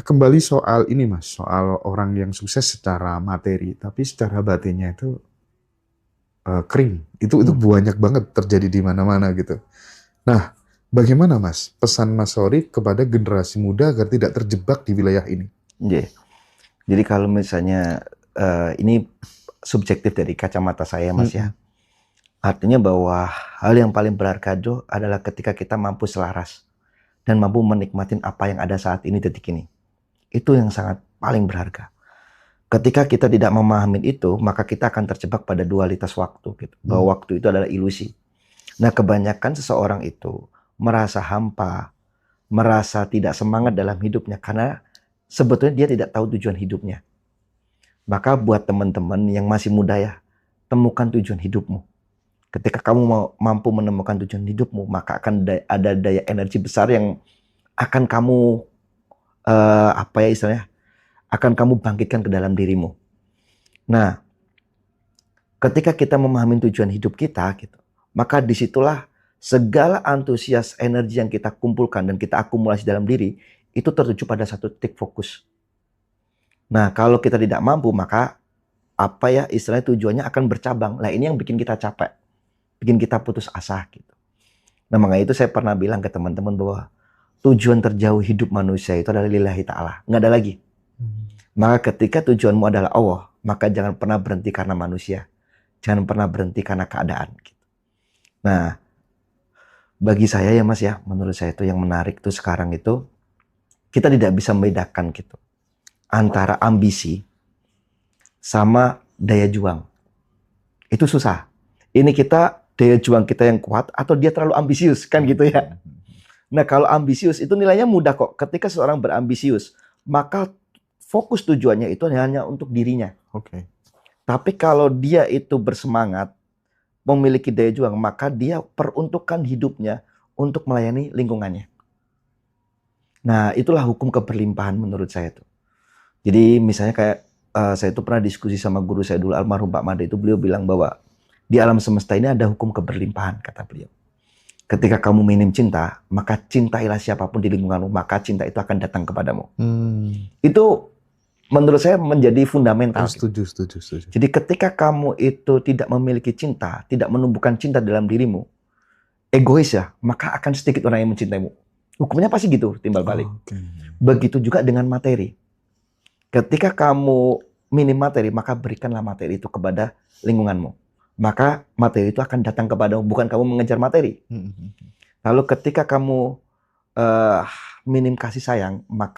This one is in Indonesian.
Kembali soal ini Mas, soal orang yang sukses secara materi, tapi secara batinnya itu kering. Itu Hmm. banyak banget terjadi di mana-mana gitu. Nah, bagaimana Mas pesan Mas Sori kepada generasi muda agar tidak terjebak di wilayah ini? Iya. Jadi kalau misalnya ini subjektif dari kacamata saya, Mas ya. Mm-mm. Artinya bahwa hal yang paling berharga itu adalah ketika kita mampu selaras dan mampu menikmatin apa yang ada saat ini, detik ini. Itu yang sangat paling berharga. Ketika kita tidak memahami itu, maka kita akan terjebak pada dualitas waktu, gitu. Mm. Bahwa waktu itu adalah ilusi. Nah, kebanyakan seseorang itu merasa hampa, merasa tidak semangat dalam hidupnya karena sebetulnya dia tidak tahu tujuan hidupnya. Maka buat teman-teman yang masih muda ya, temukan tujuan hidupmu. Ketika kamu mampu menemukan tujuan hidupmu, maka akan ada daya energi besar yang akan kamu apa ya istilahnya, akan kamu bangkitkan ke dalam dirimu. Nah, ketika kita memahami tujuan hidup kita, gitu, maka disitulah segala antusias energi yang kita kumpulkan dan kita akumulasi dalam diri itu tertuju pada satu titik fokus. Nah, kalau kita tidak mampu, maka apa ya istilahnya tujuannya akan bercabang. Nah, ini yang bikin kita capek, bikin kita putus asa gitu. Nah, makanya itu saya pernah bilang ke teman-teman bahwa tujuan terjauh hidup manusia itu adalah lillahi ta'ala. Nggak ada lagi. Maka ketika tujuanmu adalah Allah, maka jangan pernah berhenti karena manusia. Jangan pernah berhenti karena keadaan. Nah, bagi saya ya Mas ya, menurut saya itu yang menarik tuh sekarang itu, kita tidak bisa membedakan gitu antara ambisi sama daya juang. Itu susah. Ini kita, daya juang kita yang kuat atau dia terlalu ambisius, kan gitu ya. Nah, kalau ambisius itu nilainya mudah kok. Ketika seorang berambisius, maka fokus tujuannya itu hanya untuk dirinya. Oke. Tapi kalau dia itu bersemangat, memiliki daya juang, maka dia peruntukkan hidupnya untuk melayani lingkungannya. Nah, itulah hukum keberlimpahan menurut saya tuh. Jadi misalnya kayak saya itu pernah diskusi sama guru saya dulu, almarhum Pak Made, itu beliau bilang bahwa di alam semesta ini ada hukum keberlimpahan, kata beliau. Ketika kamu minim cinta, maka cintailah siapapun di lingkunganmu, maka cinta itu akan datang kepadamu. Hmm. Itu menurut saya menjadi fundamental. Setuju, setuju, setuju. Jadi ketika kamu itu tidak memiliki cinta, tidak menumbuhkan cinta dalam dirimu, egois ya, maka akan sedikit orang yang mencintaimu. Hukumnya pasti gitu, timbal balik. Oke. Begitu juga dengan materi. Ketika kamu minim materi, maka berikanlah materi itu kepada lingkunganmu. Maka materi itu akan datang kepadamu, bukan kamu mengejar materi. Mm-mm. Lalu ketika kamu minim kasih sayang, maka